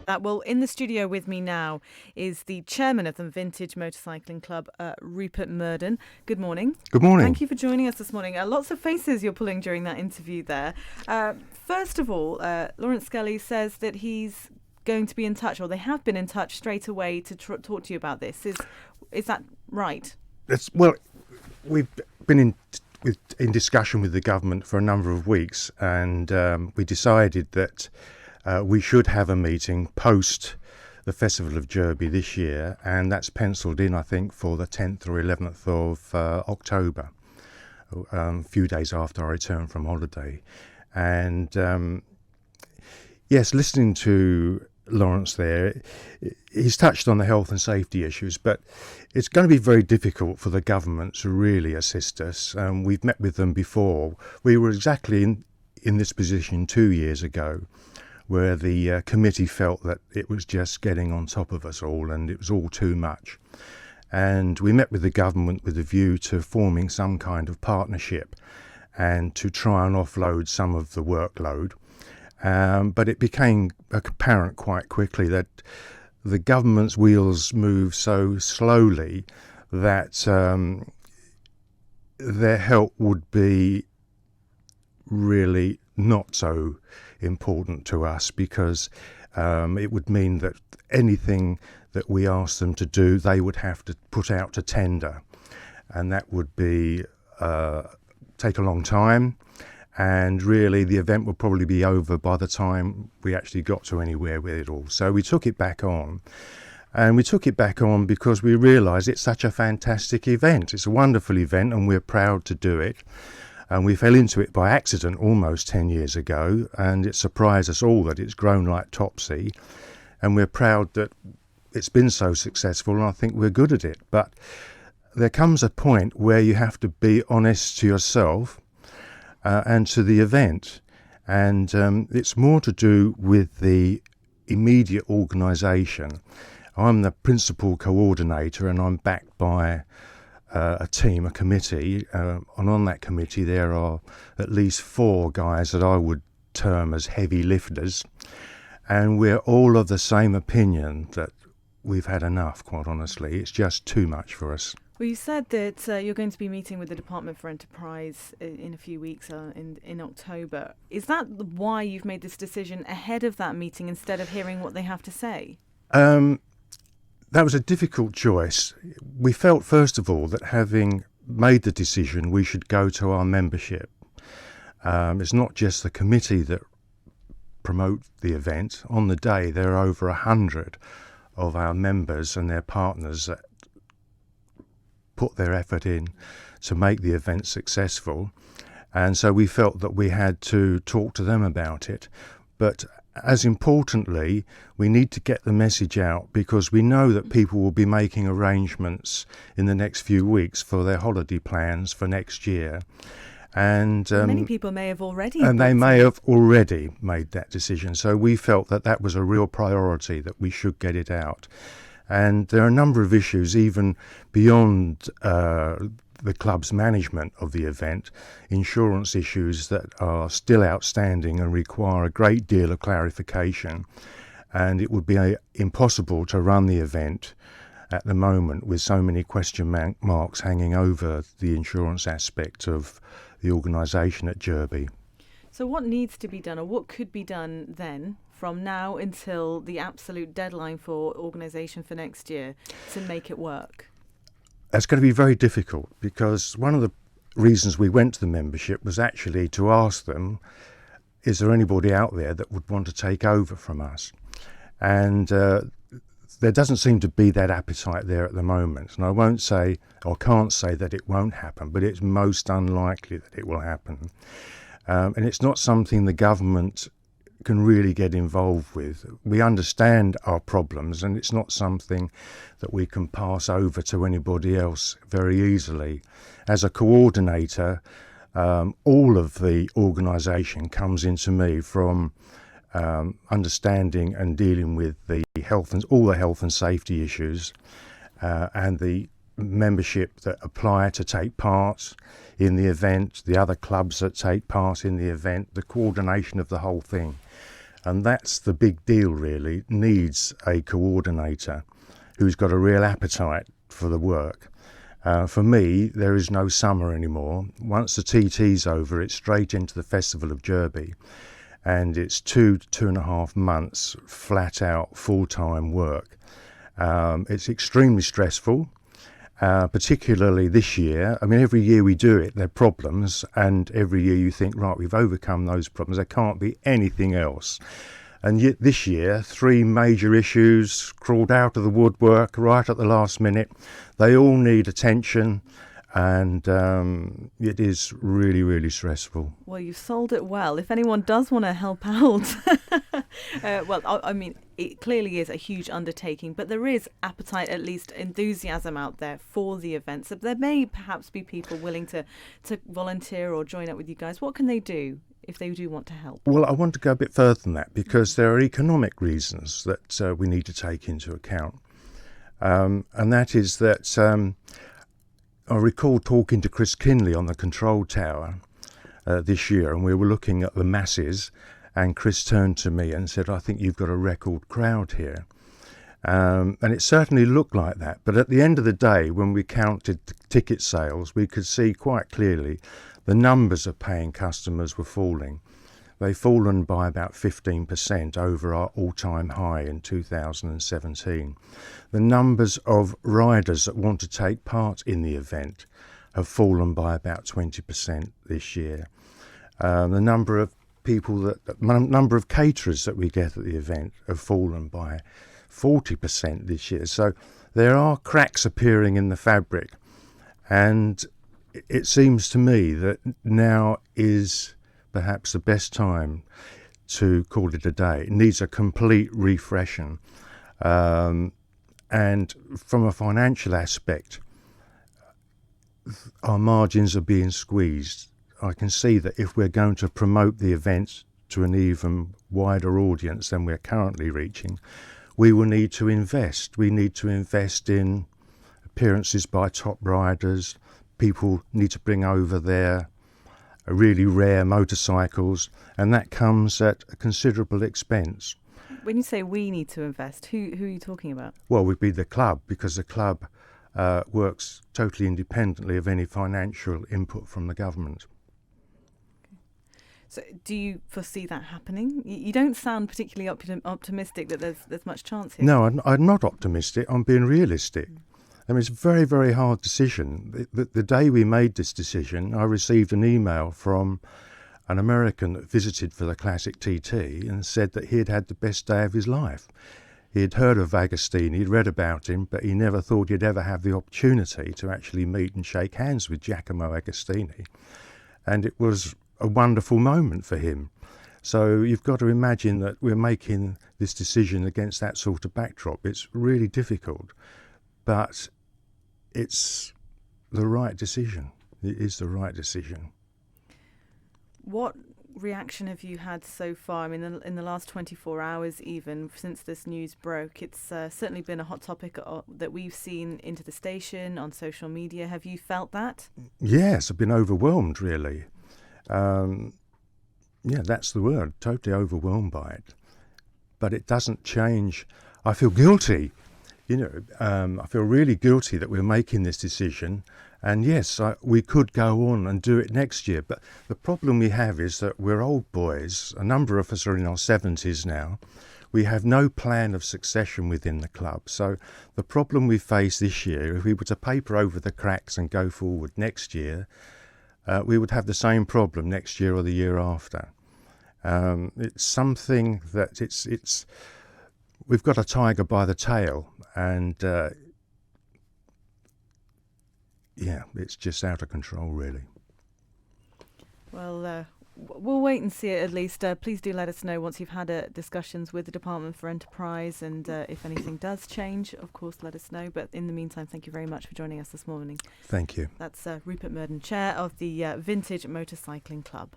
Well, in the studio with me now is the chairman of the Vintage Motorcycling Club, Rupert Murden. Good morning. Good morning. Thank you for joining us this morning. Lots of faces you're pulling during that interview there. First of all, Lawrence Scully says that he's going to be in touch, or they have been in touch straight away to talk to you about this. Is that right? We've been in discussion with the government for a number of weeks, and we decided that we should have a meeting post the Festival of Jurby this year, and that's penciled in, I think, for the 10th or 11th of October, a few days after I return from holiday. And yes, listening to Lawrence there, he's touched on the health and safety issues, but it's going to be very difficult for the government to really assist us. We've met with them before. We were exactly in this position 2 years ago, where the committee felt that it was just getting on top of us all and it was all too much. And we met with the government with a view to forming some kind of partnership and to try and offload some of the workload. But it became apparent quite quickly that the government's wheels move so slowly that their help would be really not so important to us, because it would mean that anything that we asked them to do, they would have to put out to tender, and that would be take a long time, and really the event would probably be over by the time we actually got to anywhere with it all. So we took it back on, and we took it back on because we realised it's such a fantastic event. It's a wonderful event and we're proud to do it. And we fell into it by accident almost 10 years ago, and it surprised us all that it's grown like Topsy, and we're proud that it's been so successful, and I think we're good at it. But there comes a point where you have to be honest to yourself and to the event, and it's more to do with the immediate organisation. I'm the principal coordinator, and I'm backed by a team, a committee, and on that committee there are at least 4 guys that I would term as heavy lifters, and we're all of the same opinion that we've had enough, quite honestly. It's just too much for us. Well, you said that you're going to be meeting with the Department for Enterprise in a few weeks, in October. Is that why you've made this decision ahead of that meeting instead of hearing what they have to say? That was a difficult choice. We felt, first of all, that having made the decision, we should go to our membership. It's not just the committee that promote the event. On the day, there are over 100 of our members and their partners that put their effort in to make the event successful. And so we felt that we had to talk to them about it. But as importantly, we need to get the message out, because we know that people will be making arrangements in the next few weeks for their holiday plans for next year. And many people may have already. And they may have already made that decision. So we felt that that was a real priority, that we should get it out. And there are a number of issues, even beyond the club's management of the event, insurance issues that are still outstanding and require a great deal of clarification. And it would be impossible to run the event at the moment with so many question marks hanging over the insurance aspect of the organisation at Jurby. So what needs to be done, or what could be done then, from now until the absolute deadline for organisation for next year, to make it work? That's going to be very difficult, because one of the reasons we went to the membership was actually to ask them, is there anybody out there that would want to take over from us? And there doesn't seem to be that appetite there at the moment. And I won't say, or can't say that it won't happen, but it's most unlikely that it will happen. And it's not something the government can really get involved with. We understand our problems, and it's not something that we can pass over to anybody else very easily. As a coordinator, all of the organisation comes into me, from understanding and dealing with all the health and safety issues, and the membership that apply to take part in the event, the other clubs that take part in the event, the coordination of the whole thing. And that's the big deal, really. It needs a coordinator who's got a real appetite for the work. For me, there is no summer anymore. Once the TT's over, it's straight into the Festival of Jurby. And it's 2.5 months flat out full-time work. It's extremely stressful, particularly this year. I mean, every year we do it, there are problems, and every year you think, right, we've overcome those problems. There can't be anything else. And yet this year, 3 major issues crawled out of the woodwork right at the last minute. They all need attention, and it is really, really stressful. Well, you've sold it well. If anyone does want to help out, I mean, it clearly is a huge undertaking, but there is appetite, at least enthusiasm out there for the event. So there may perhaps be people willing to volunteer or join up with you guys. What can they do if they do want to help? Well, I want to go a bit further than that, because there are economic reasons that we need to take into account. And that is that I recall talking to Chris Kinley on the control tower this year, and we were looking at the masses, and Chris turned to me and said, I think you've got a record crowd here. And it certainly looked like that. But at the end of the day, when we counted the ticket sales, we could see quite clearly the numbers of paying customers were falling. They've fallen by about 15% over our all-time high in 2017. The numbers of riders that want to take part in the event have fallen by about 20% this year. The number of number of caterers that we get at the event have fallen by 40% this year. So there are cracks appearing in the fabric, and it seems to me that now is perhaps the best time to call it a day. It needs a complete refreshing. And from a financial aspect, our margins are being squeezed. I can see that if we're going to promote the event to an even wider audience than we're currently reaching, we will need to invest. We need to invest in appearances by top riders. People need to bring over their really rare motorcycles, and that comes at a considerable expense. When you say we need to invest, who are you talking about? Well, we'd be the club, because the club works totally independently of any financial input from the government. So do you foresee that happening? You don't sound particularly optimistic that there's much chance here. No, I'm not optimistic. I'm being realistic. I mean, it's a very, very hard decision. The day we made this decision, I received an email from an American that visited for the Classic TT and said that he had had the best day of his life. He had heard of Agostini, he'd read about him, but he never thought he'd ever have the opportunity to actually meet and shake hands with Giacomo Agostini. And it was a wonderful moment for him. So you've got to imagine that we're making this decision against that sort of backdrop. It's really difficult, but it's the right decision. It is the right decision. What reaction have you had so far? I mean, in the last 24 hours, even since this news broke, it's certainly been a hot topic that we've seen into the station, on social media. Have you felt that? Yes, I've been overwhelmed, really. Yeah, that's the word, totally overwhelmed by it. But it doesn't change. I feel guilty. I feel really guilty that we're making this decision. And yes, we could go on and do it next year. But the problem we have is that we're old boys. A number of us are in our 70s now. We have no plan of succession within the club. So the problem we face this year, if we were to paper over the cracks and go forward next year, we would have the same problem next year or the year after. It's something that we've got a tiger by the tail, and it's just out of control, really. Well, we'll wait and see it at least. Please do let us know once you've had discussions with the Department for Enterprise, and if anything does change, of course, let us know. But in the meantime, thank you very much for joining us this morning. Thank you. That's Rupert Murden, chair of the Vintage Motorcycling Club.